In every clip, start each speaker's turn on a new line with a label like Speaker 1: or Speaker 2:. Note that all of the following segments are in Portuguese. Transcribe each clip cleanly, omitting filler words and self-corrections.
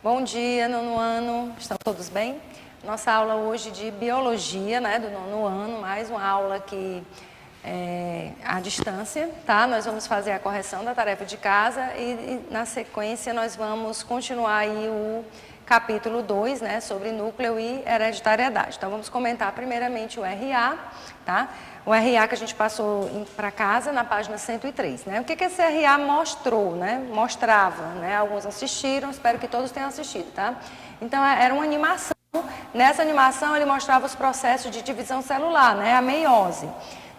Speaker 1: Bom dia, nono ano. Estão todos bem? Nossa aula hoje de biologia, né, do nono ano, mais uma aula aqui à distância, tá? Nós vamos fazer a correção da tarefa de casa e na sequência nós vamos continuar aí o capítulo 2, né, sobre núcleo e hereditariedade. Então vamos comentar primeiramente o RA, tá? O RA que a gente passou para casa na página 103, né? O que esse RA mostrou, né? Mostrava, né? Alguns assistiram, espero que todos tenham assistido, tá? Então era uma animação. Nessa animação ele mostrava os processos de divisão celular, né? A meiose.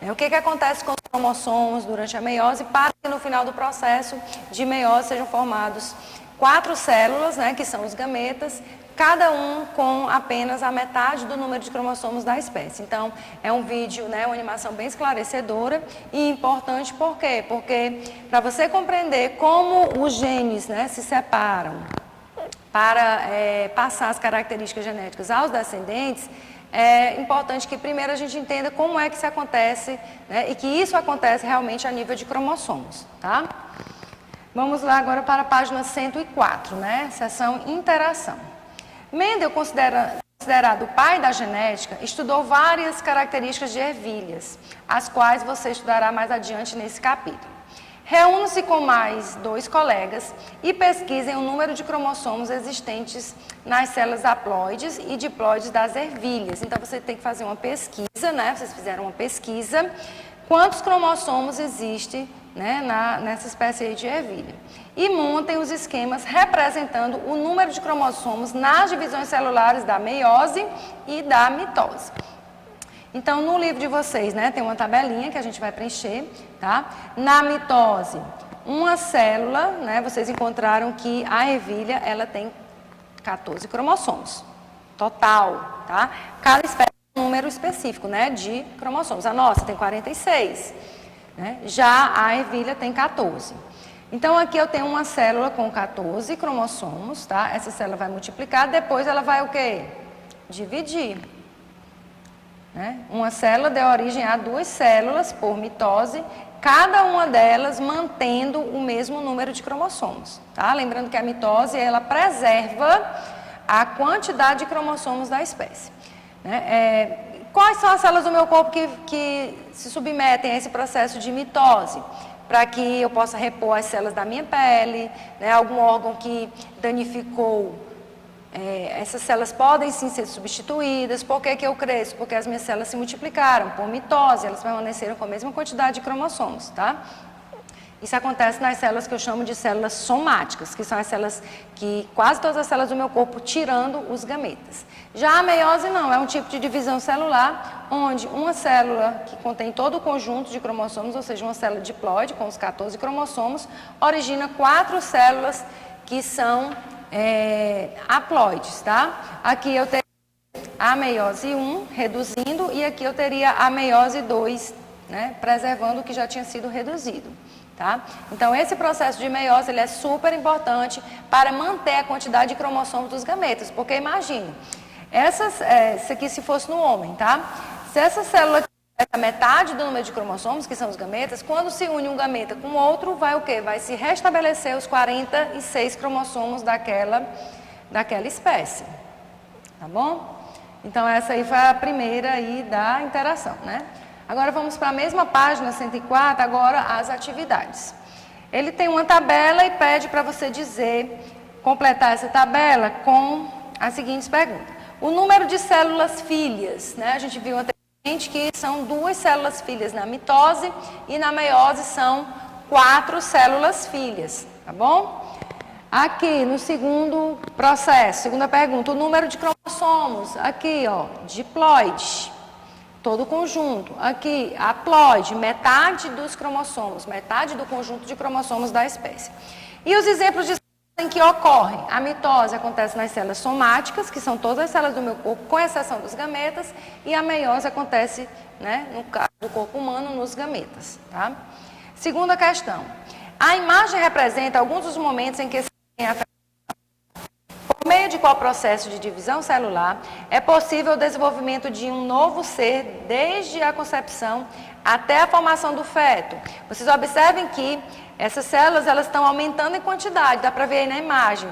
Speaker 1: O que acontece com os cromossomos durante a meiose para que no final do processo de meiose sejam formados 4 células, né? Que são os gametas, cada um com apenas a metade do número de cromossomos da espécie. Então, é um vídeo, né, uma animação bem esclarecedora e importante, por quê? Porque para você compreender como os genes, né, se separam para passar as características genéticas aos descendentes, é importante que primeiro a gente entenda como é que isso acontece, né, e que isso acontece realmente a nível de cromossomos, tá? Vamos lá agora para a página 104, né, seção interação. Mendel, considerado o pai da genética, estudou várias características de ervilhas, as quais você estudará mais adiante nesse capítulo. Reúne-se com mais 2 colegas e pesquisem o número de cromossomos existentes nas células haploides e diploides das ervilhas. Então, você tem que fazer uma pesquisa, né? Vocês fizeram uma pesquisa. Quantos cromossomos existem, né, nessa espécie aí de ervilha? E montem os esquemas representando o número de cromossomos nas divisões celulares da meiose e da mitose. Então, no livro de vocês, né, tem uma tabelinha que a gente vai preencher, tá? Na mitose, uma célula, né, vocês encontraram que a ervilha, ela tem 14 cromossomos, total, tá? Cada espécie tem um número específico, né, de cromossomos. A nossa tem 46, né? Já a ervilha tem 14. Então, aqui eu tenho uma célula com 14 cromossomos, tá? Essa célula vai multiplicar, depois ela vai o quê? Dividir. Né? Uma célula deu origem a 2 células por mitose, cada uma delas mantendo o mesmo número de cromossomos. Tá? Lembrando que a mitose, ela preserva a quantidade de cromossomos da espécie. Né? Quais são as células do meu corpo que se submetem a esse processo de mitose? Para que eu possa repor as células da minha pele, né? Algum órgão que danificou. Essas células podem sim ser substituídas. Por que eu cresço? Porque as minhas células se multiplicaram por mitose, elas permaneceram com a mesma quantidade de cromossomos, tá? Isso acontece nas células que eu chamo de células somáticas, que são as células que, quase todas as células do meu corpo, tirando os gametas. Já a meiose não, é um tipo de divisão celular, onde uma célula que contém todo o conjunto de cromossomos, ou seja, uma célula diploide com os 14 cromossomos, origina 4 células que são haploides, tá? Aqui eu teria a meiose 1, reduzindo, e aqui eu teria a meiose 2, né, preservando o que já tinha sido reduzido, tá? Então, esse processo de meiose, ele é super importante para manter a quantidade de cromossomos dos gametas, porque imagine, isso aqui se fosse no homem, tá? Se essa célula essa metade do número de cromossomos, que são os gametas, quando se une um gameta com outro, vai o quê? Vai se restabelecer os 46 cromossomos daquela espécie. Tá bom? Então, essa aí foi a primeira aí da interação, né? Agora, vamos para a mesma página, 104, agora as atividades. Ele tem uma tabela e pede para você completar essa tabela com as seguintes perguntas. O número de células filhas, né? A gente viu anteriormente que são 2 células filhas na mitose e na meiose são 4 células filhas, tá bom? Aqui no segundo processo, segunda pergunta, o número de cromossomos, aqui ó, diploide, todo o conjunto, aqui haploide, metade dos cromossomos, metade do conjunto de cromossomos da espécie. E os exemplos de em que ocorrem. A mitose acontece nas células somáticas, que são todas as células do meu corpo, com exceção dos gametas, e a meiose acontece, né, no caso do corpo humano, nos gametas. Tá? Segunda questão. A imagem representa alguns dos momentos em que se tem a por meio de qual processo de divisão celular é possível o desenvolvimento de um novo ser desde a concepção até a formação do feto. Vocês observem que essas células elas estão aumentando em quantidade, dá para ver aí na imagem.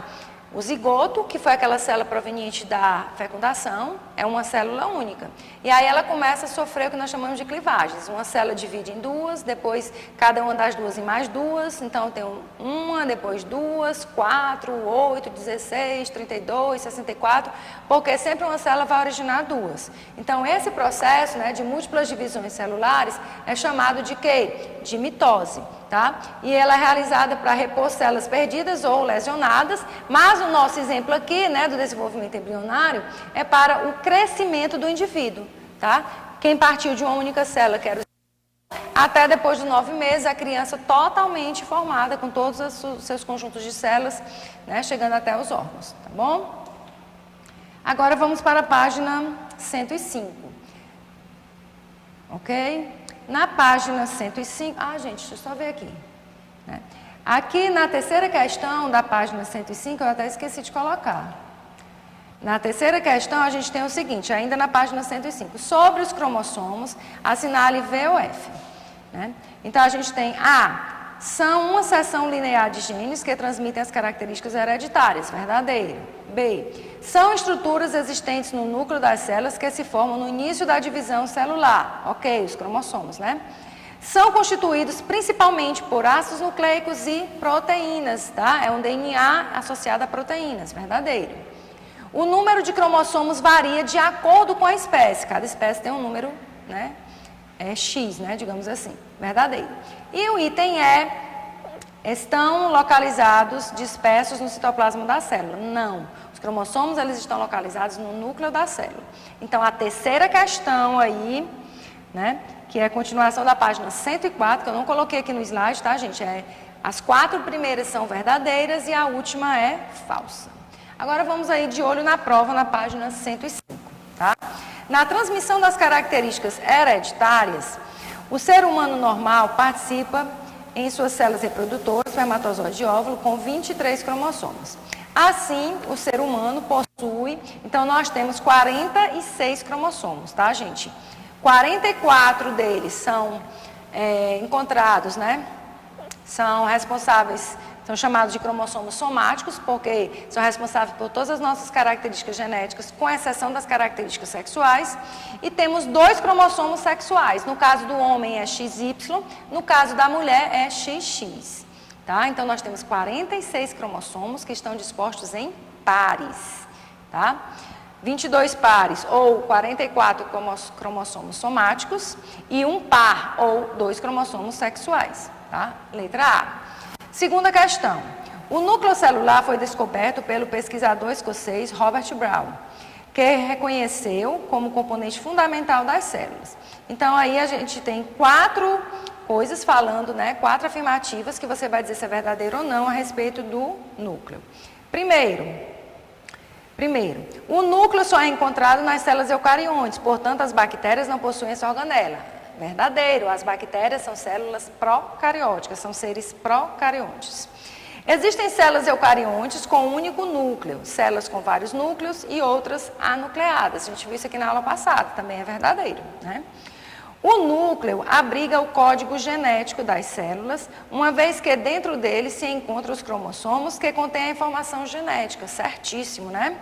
Speaker 1: O zigoto, que foi aquela célula proveniente da fecundação, é uma célula única. E aí ela começa a sofrer o que nós chamamos de clivagens. Uma célula divide em duas, depois cada uma das duas em mais duas. Então tem uma, depois duas, 4, 8, 16, 32, 64, porque sempre uma célula vai originar duas. Então esse processo, né, de múltiplas divisões celulares é chamado de quê? De mitose. Tá? E ela é realizada para repor células perdidas ou lesionadas, mas o nosso exemplo aqui, né, do desenvolvimento embrionário, é para o crescimento do indivíduo. Tá? Quem partiu de uma única célula, que era até depois de 9 meses, a criança totalmente formada, com todos os seus conjuntos de células, né, chegando até os órgãos. Tá bom? Agora vamos para a página 105. Ok? Na página 105, gente, deixa eu só ver aqui. Né? Aqui na terceira questão da página 105, eu até esqueci de colocar. Na terceira questão, a gente tem o seguinte, ainda na página 105, sobre os cromossomos, assinale V ou F. Né? Então, a gente tem A, são uma seção linear de genes que transmitem as características hereditárias, verdadeiro. B, são estruturas existentes no núcleo das células que se formam no início da divisão celular. Ok, os cromossomos, né? São constituídos principalmente por ácidos nucleicos e proteínas, tá? É um DNA associado a proteínas, verdadeiro. O número de cromossomos varia de acordo com a espécie. Cada espécie tem um número, né? X, né? Digamos assim, verdadeiro. E o item estão localizados dispersos no citoplasma da célula? Não. Os cromossomos, eles estão localizados no núcleo da célula. Então, a terceira questão aí, né, que é a continuação da página 104, que eu não coloquei aqui no slide, tá, gente? As 4 primeiras são verdadeiras e a última é falsa. Agora, vamos aí de olho na prova, na página 105, tá? Na transmissão das características hereditárias, o ser humano normal participa em suas células reprodutoras, espermatozoide e óvulo, com 23 cromossomos. Assim, o ser humano possui, então nós temos 46 cromossomos, tá, gente? 44 deles são encontrados, né? São responsáveis, são chamados de cromossomos somáticos, porque são responsáveis por todas as nossas características genéticas, com exceção das características sexuais. E temos 2 cromossomos sexuais. No caso do homem é XY, no caso da mulher é XX. Tá? Então, nós temos 46 cromossomos que estão dispostos em pares. Tá? 22 pares, ou 44 cromossomos somáticos, e um par, ou 2 cromossomos sexuais. Tá? Letra A. Segunda questão. O núcleo celular foi descoberto pelo pesquisador escocês Robert Brown, que reconheceu como componente fundamental das células. Então, aí a gente tem 4 coisas falando, né, 4 afirmativas que você vai dizer se é verdadeiro ou não a respeito do núcleo. Primeiro, o núcleo só é encontrado nas células eucariontes, portanto, as bactérias não possuem essa organela. Verdadeiro, as bactérias são células procarióticas, são seres procariontes. Existem células eucariontes com um único núcleo, células com vários núcleos e outras anucleadas. A gente viu isso aqui na aula passada, também é verdadeiro, né? O núcleo abriga o código genético das células, uma vez que dentro dele se encontram os cromossomos que contêm a informação genética, certíssimo, né?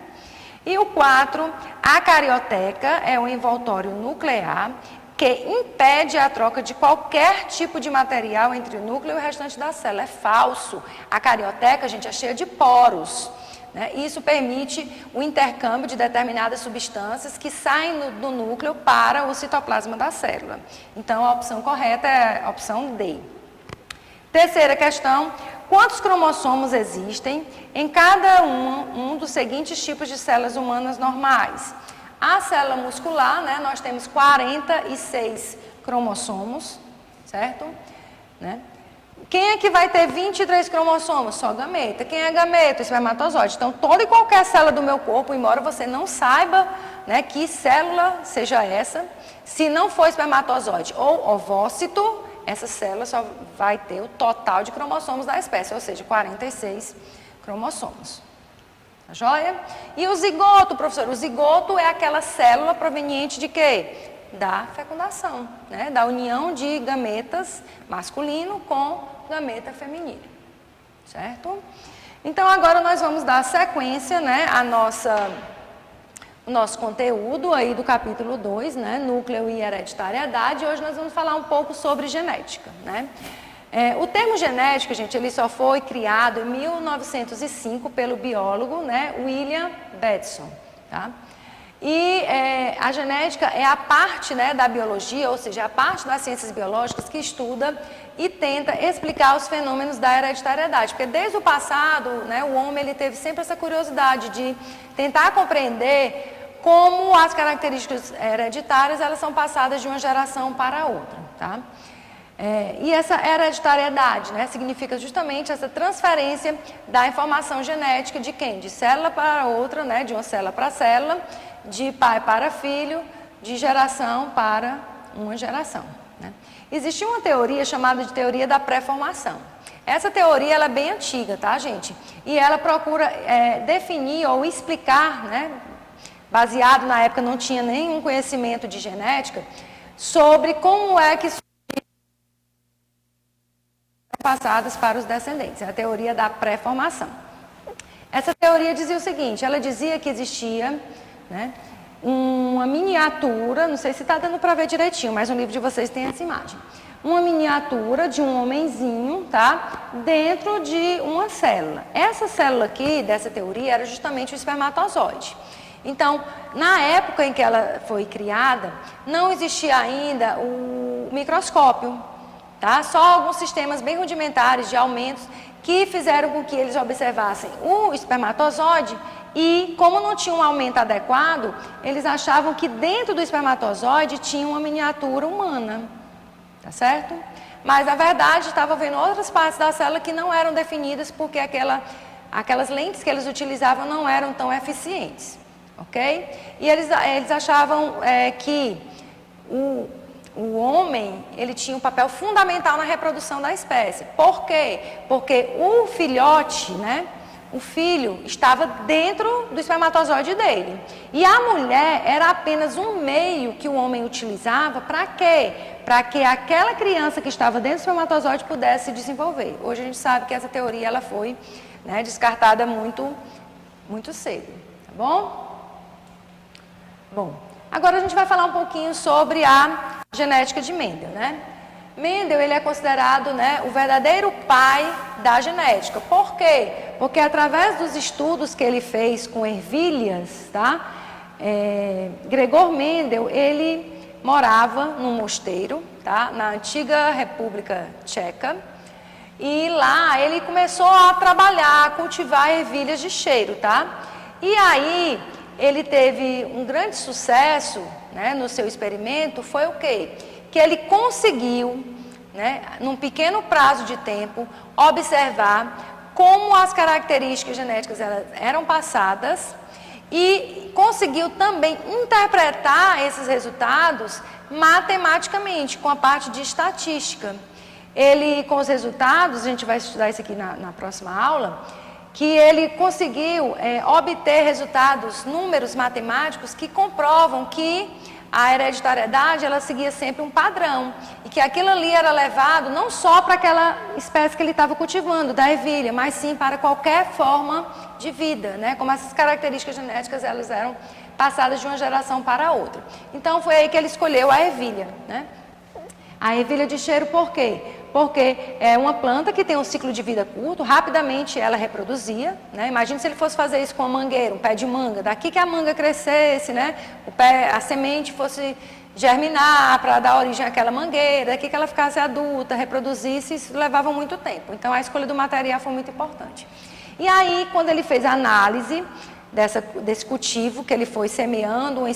Speaker 1: E o 4, a carioteca é um envoltório nuclear que impede a troca de qualquer tipo de material entre o núcleo e o restante da célula. É falso. A carioteca, gente, é cheia de poros. Né? Isso permite o intercâmbio de determinadas substâncias que saem do núcleo para o citoplasma da célula. Então, a opção correta é a opção D. Terceira questão. Quantos cromossomos existem em cada um dos seguintes tipos de células humanas normais? A célula muscular, né, nós temos 46 cromossomos, certo? Né? Quem é que vai ter 23 cromossomos? Só gameta. Quem é gameta? Espermatozoide. Então, toda e qualquer célula do meu corpo, embora você não saiba, né, que célula seja essa, se não for espermatozoide ou ovócito, essa célula só vai ter o total de cromossomos da espécie, ou seja, 46 cromossomos. Tá joia? E o zigoto, professor? O zigoto é aquela célula proveniente de quê? Da fecundação, né? Da união de gametas masculino com gameta feminino, certo? Então, agora nós vamos dar sequência, né, o nosso conteúdo aí do capítulo 2, né, núcleo e hereditariedade. Hoje nós vamos falar um pouco sobre genética, né. O termo genética, gente, ele só foi criado em 1905 pelo biólogo, né, William Bateson, tá? E a genética é a parte, né, da biologia, ou seja, a parte das ciências biológicas que estuda e tenta explicar os fenômenos da hereditariedade. Porque desde o passado, né, o homem ele teve sempre essa curiosidade de tentar compreender como as características hereditárias elas são passadas de uma geração para a outra, tá? E essa hereditariedade, né, significa justamente essa transferência da informação genética de quem? De célula para outra, né, de uma célula para célula, de pai para filho, de geração para uma geração, né? Existe uma teoria chamada de teoria da pré-formação. Essa teoria ela é bem antiga, tá, gente? E ela procura definir ou explicar, né, baseado na época não tinha nenhum conhecimento de genética, sobre como é que passadas para os descendentes, é a teoria da pré-formação. Essa teoria dizia o seguinte, ela dizia que existia, né, uma miniatura, não sei se está dando para ver direitinho, mas no livro de vocês tem essa imagem. Uma miniatura de um homenzinho, tá, dentro de uma célula. Essa célula aqui, dessa teoria, era justamente o espermatozoide. Então, na época em que ela foi criada, não existia ainda o microscópio, tá? Só alguns sistemas bem rudimentares de aumentos que fizeram com que eles observassem o espermatozoide e, como não tinha um aumento adequado, eles achavam que dentro do espermatozoide tinha uma miniatura humana, tá certo? Mas, na verdade, estava vendo outras partes da célula que não eram definidas porque aquelas lentes que eles utilizavam não eram tão eficientes, ok? E eles achavam que o homem, ele tinha um papel fundamental na reprodução da espécie. Por quê? Porque o filhote, né, o filho, estava dentro do espermatozoide dele. E a mulher era apenas um meio que o homem utilizava para quê? Para que aquela criança que estava dentro do espermatozoide pudesse se desenvolver. Hoje a gente sabe que essa teoria ela foi, né, descartada muito cedo, tá bom? Bom, agora a gente vai falar um pouquinho sobre a genética de Mendel, né? Mendel, ele é considerado, né, o verdadeiro pai da genética. Por quê? Porque através dos estudos que ele fez com ervilhas, tá? Gregor Mendel, ele morava num mosteiro, tá? Na antiga República Tcheca. E lá ele começou a trabalhar, a cultivar ervilhas de cheiro, tá? E aí ele teve um grande sucesso, né, no seu experimento, foi o quê? Que ele conseguiu, né, num pequeno prazo de tempo, observar como as características genéticas eram passadas e conseguiu também interpretar esses resultados matematicamente, com a parte de estatística. Ele, com os resultados, a gente vai estudar isso aqui na próxima aula, que ele conseguiu obter resultados, números matemáticos que comprovam que a hereditariedade ela seguia sempre um padrão e que aquilo ali era levado não só para aquela espécie que ele estava cultivando, da ervilha, mas sim para qualquer forma de vida, né? Como essas características genéticas elas eram passadas de uma geração para a outra. Então foi aí que ele escolheu a ervilha, né? A ervilha de cheiro por quê? Porque é uma planta que tem um ciclo de vida curto, rapidamente ela reproduzia, né? Imagina se ele fosse fazer isso com uma mangueira, um pé de manga, daqui que a manga crescesse, né? A semente fosse germinar para dar origem àquela mangueira, daqui que ela ficasse adulta, reproduzisse, isso levava muito tempo. Então a escolha do material foi muito importante. E aí, quando ele fez a análise desse cultivo, que ele foi semeando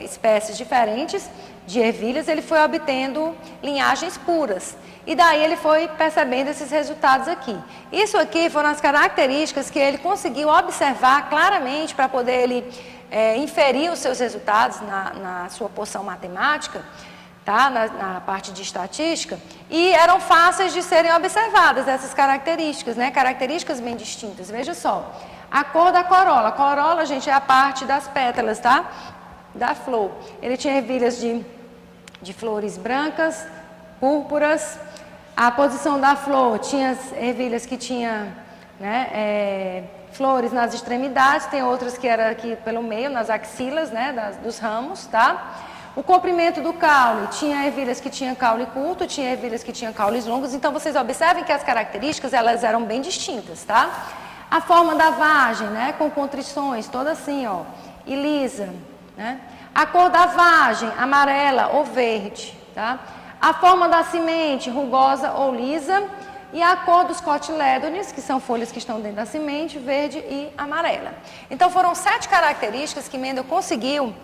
Speaker 1: espécies diferentes de ervilhas, ele foi obtendo linhagens puras. E daí ele foi percebendo esses resultados aqui. Isso aqui foram as características que ele conseguiu observar claramente para poder ele inferir os seus resultados na sua porção matemática, tá? Na parte de estatística, e eram fáceis de serem observadas essas características, né? Características bem distintas. Veja só, a cor da corola. A corola, gente, é a parte das pétalas, tá? Da flor. Ele tinha ervilhas de flores brancas, púrpuras. A posição da flor tinha ervilhas que tinha né, flores nas extremidades, tem outras que eram aqui pelo meio, nas axilas, né, dos ramos, tá? O comprimento do caule, tinha ervilhas que tinham caule curto, tinha ervilhas que tinham caules longos, então vocês observem que as características, elas eram bem distintas, tá? A forma da vagem, né, com contrições, toda assim, ó, e lisa, né? A cor da vagem, amarela ou verde, tá? A forma da semente, rugosa ou lisa, e a cor dos cotilédones, que são folhas que estão dentro da semente, verde e amarela. Então foram 7 características que Mendel conseguiu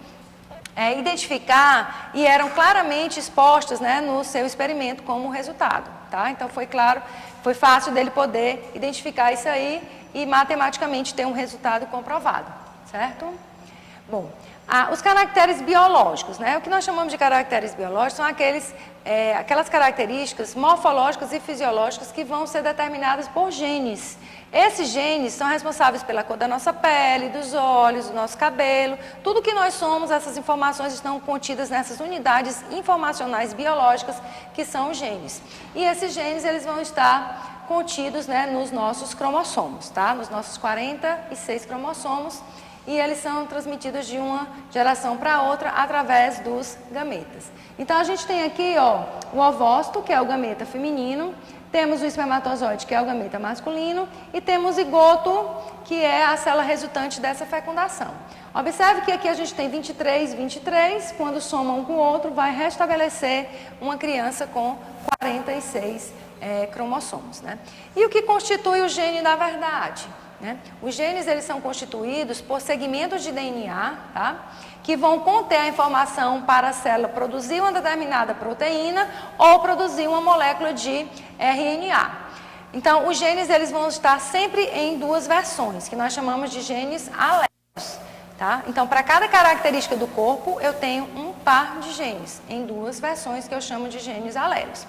Speaker 1: identificar e eram claramente expostas, né, no seu experimento como resultado, tá? Então foi claro, foi fácil dele poder identificar isso aí e matematicamente ter um resultado comprovado, certo? Bom, os caracteres biológicos, né? O que nós chamamos de caracteres biológicos são aquelas características morfológicas e fisiológicas que vão ser determinadas por genes. Esses genes são responsáveis pela cor da nossa pele, dos olhos, do nosso cabelo. Tudo que nós somos, essas informações estão contidas nessas unidades informacionais biológicas que são os genes. E esses genes, eles vão estar contidos, né, nos nossos cromossomos, tá? Nos nossos 46 cromossomos. E eles são transmitidos de uma geração para outra através dos gametas. Então, a gente tem aqui, ó, o ovócito, que é o gameta feminino, temos o espermatozoide, que é o gameta masculino, e temos o zigoto, que é a célula resultante dessa fecundação. Observe que aqui a gente tem 23, quando soma um com o outro, vai restabelecer uma criança com 46 cromossomos, né? E o que constitui o gene da verdade? Né? Os genes, eles são constituídos por segmentos de DNA, tá? Que vão conter a informação para a célula produzir uma determinada proteína ou produzir uma molécula de RNA. Então, os genes, eles vão estar sempre em 2 versões, que nós chamamos de genes alélos, tá? Então, para cada característica do corpo, eu tenho um par de genes, em 2 versões que eu chamo de genes alelos.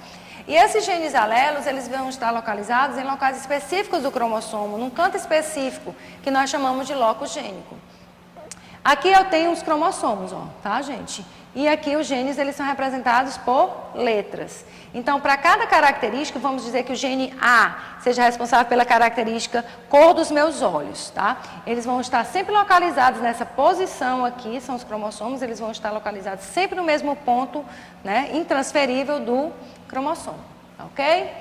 Speaker 1: E esses genes alelos, eles vão estar localizados em locais específicos do cromossomo, num canto específico, que nós chamamos de locus gênico. Aqui eu tenho os cromossomos, ó, tá, gente? E aqui os genes, eles são representados por letras. Então, para cada característica, vamos dizer que o gene A seja responsável pela característica cor dos meus olhos, tá? Eles vão estar sempre localizados nessa posição aqui, são os cromossomos, eles vão estar localizados sempre no mesmo ponto, né, intransferível do cromossomo, ok?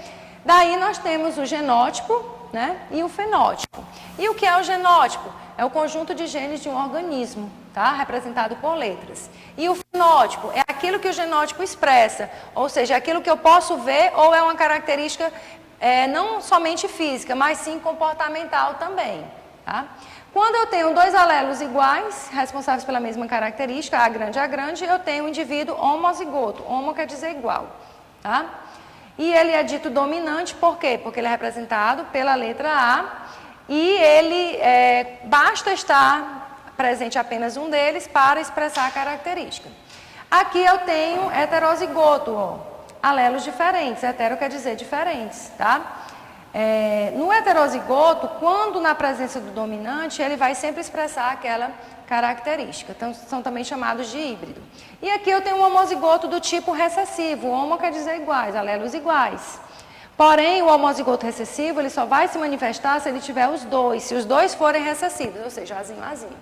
Speaker 1: Daí nós temos o genótipo, né, e o fenótipo. E o que é o genótipo? É o conjunto de genes de um organismo, tá? Representado por letras. E o fenótipo é aquilo que o genótipo expressa, ou seja, aquilo que eu posso ver ou é uma característica não somente física, mas sim comportamental também, tá? Quando eu tenho 2 alelos iguais, responsáveis pela mesma característica, A grande, eu tenho um indivíduo homozigoto. Homo quer dizer igual, tá? E ele é dito dominante, por quê? Porque ele é representado pela letra A e ele basta estar presente apenas um deles para expressar a característica. Aqui eu tenho heterozigoto, ó, alelos diferentes, hetero quer dizer diferentes, tá? No heterozigoto, quando na presença do dominante, ele vai sempre expressar aquela característica, então são também chamados de híbrido. E aqui eu tenho um homozigoto do tipo recessivo, homo quer dizer iguais, alelos iguais. Porém, o homozigoto recessivo, ele só vai se manifestar se ele tiver os 2, se os 2 forem recessivos, ou seja, Azinho, Azinho.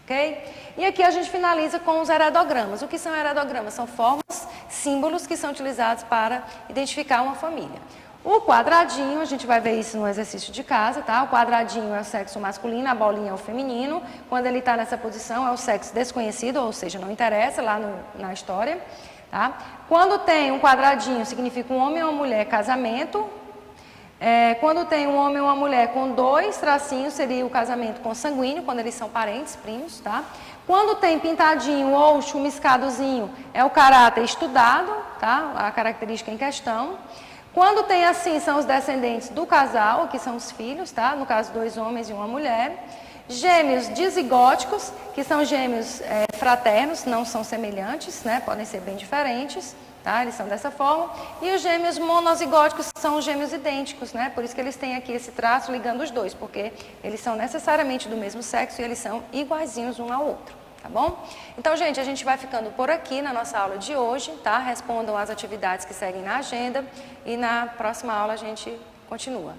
Speaker 1: Ok? E aqui a gente finaliza com os heredogramas. O que são heredogramas? São formas, símbolos que são utilizados para identificar uma família. O quadradinho, a gente vai ver isso no exercício de casa, tá? O quadradinho é o sexo masculino, a bolinha é o feminino. Quando ele está nessa posição, é o sexo desconhecido, ou seja, não interessa lá na história, tá? Quando tem um quadradinho, significa um homem ou uma mulher, casamento. Quando tem um homem ou uma mulher com 2 tracinhos, seria o casamento consanguíneo, quando eles são parentes, primos, tá? Quando tem pintadinho ou chumiscadozinho, é o caráter estudado, tá? A característica em questão. Quando tem assim, são os descendentes do casal, que são os filhos, tá? No caso, 2 homens e uma mulher. Gêmeos dizigóticos, que são gêmeos fraternos, não são semelhantes, né? Podem ser bem diferentes, tá? Eles são dessa forma. E os gêmeos monozigóticos são os gêmeos idênticos, né? Por isso que eles têm aqui esse traço ligando os 2, porque eles são necessariamente do mesmo sexo e eles são iguaizinhos um ao outro. Tá bom? Então, gente, a gente vai ficando por aqui na nossa aula de hoje, tá? Respondam as atividades que seguem na agenda e na próxima aula a gente continua.